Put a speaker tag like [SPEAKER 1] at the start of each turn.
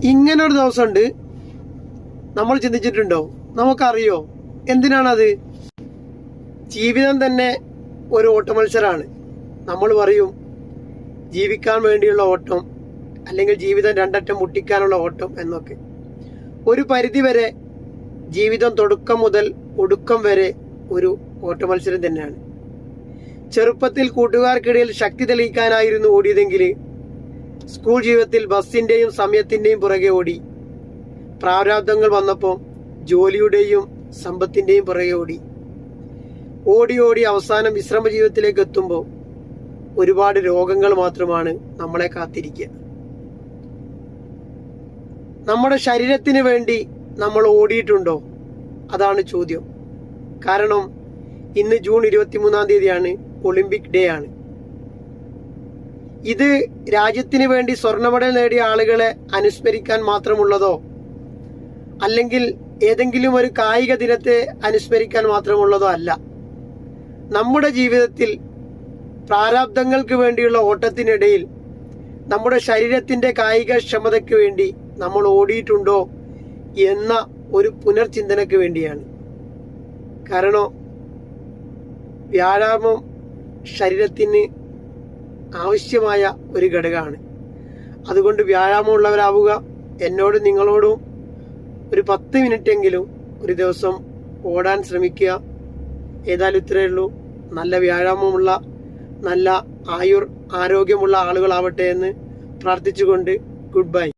[SPEAKER 1] ഇങ്ങനൊരു ദിവസമുണ്ട്. നമ്മൾ ചിന്തിച്ചിട്ടുണ്ടോ? നമുക്കറിയോ എന്തിനാണത്? ജീവിതം തന്നെ ഒരു ഓട്ടമത്സരമാണ്. നമ്മൾ പറയും ജീവിക്കാൻ വേണ്ടിയുള്ള ഓട്ടം, അല്ലെങ്കിൽ ജീവിതം രണ്ടറ്റം മുട്ടിക്കാനുള്ള ഓട്ടം എന്നൊക്കെ. ഒരു പരിധിവരെ ജീവിതം തുടക്കം മുതൽ ഒടുക്കം വരെ ഒരു ഓട്ടമത്സരം തന്നെയാണ്. ചെറുപ്പത്തിൽ കൂട്ടുകാർക്കിടയിൽ ശക്തി തെളിയിക്കാനായിരുന്നു ഓടിയതെങ്കിൽ സ്കൂൾ ജീവിതത്തിൽ ബസ്സിന്റെയും സമയത്തിന്റെയും പുറകെ ഓടി. പ്രാരാബ്ദങ്ങൾ വന്നപ്പോൾ ജോലിയുടെയും സമ്പത്തിന്റെയും പുറകെ ഓടി. ഓടി ഓടി അവസാനം വിശ്രമ ജീവിതത്തിലേക്ക് എത്തുമ്പോൾ ഒരുപാട് രോഗങ്ങൾ മാത്രമാണ് നമ്മളെ കാത്തിരിക്കുക. നമ്മുടെ ശരീരത്തിന് വേണ്ടി നമ്മൾ ഓടിയിട്ടുണ്ടോ? അതാണ് ചോദ്യം. കാരണം ഇന്ന് ജൂൺ 23 ഒളിമ്പിക് ഡേ ആണ്. ഇത് രാജ്യത്തിന് വേണ്ടി സ്വർണ്ണ മെഡൽ നേടിയ ആളുകളെ അനുസ്മരിക്കാൻ മാത്രമുള്ളതോ, അല്ലെങ്കിൽ ഏതെങ്കിലും ഒരു കായിക ദിനത്തെ അനുസ്മരിക്കാൻ മാത്രമുള്ളതോ അല്ല. നമ്മുടെ ജീവിതത്തിൽ പ്രാരാബ്ദങ്ങൾക്ക് വേണ്ടിയുള്ള ഓട്ടത്തിനിടയിൽ നമ്മുടെ ശരീരത്തിന്റെ കായിക ക്ഷമതയ്ക്ക് വേണ്ടി നമ്മൾ ഓടിയിട്ടുണ്ടോ എന്ന ഒരു പുനർചിന്തനയ്ക്ക് വേണ്ടിയാണ്. കാരണം വ്യായാമം ശരീരത്തിന് ആവശ്യമായ ഒരു ഘടകമാണ്. അതുകൊണ്ട് വ്യായാമം ഉള്ളവരാവുക. എന്നോടും നിങ്ങളോടും ഒരു 10 മിനിറ്റെങ്കിലും ഒരു ദിവസം ഓടാൻ ശ്രമിക്കുക. ഏതായാലും ഇത്രയേ ഉള്ളൂ. നല്ല വ്യായാമമുള്ള, നല്ല ആരോഗ്യമുള്ള ആളുകളാവട്ടെ എന്ന് പ്രാർത്ഥിച്ചുകൊണ്ട് ഗുഡ് ബൈ.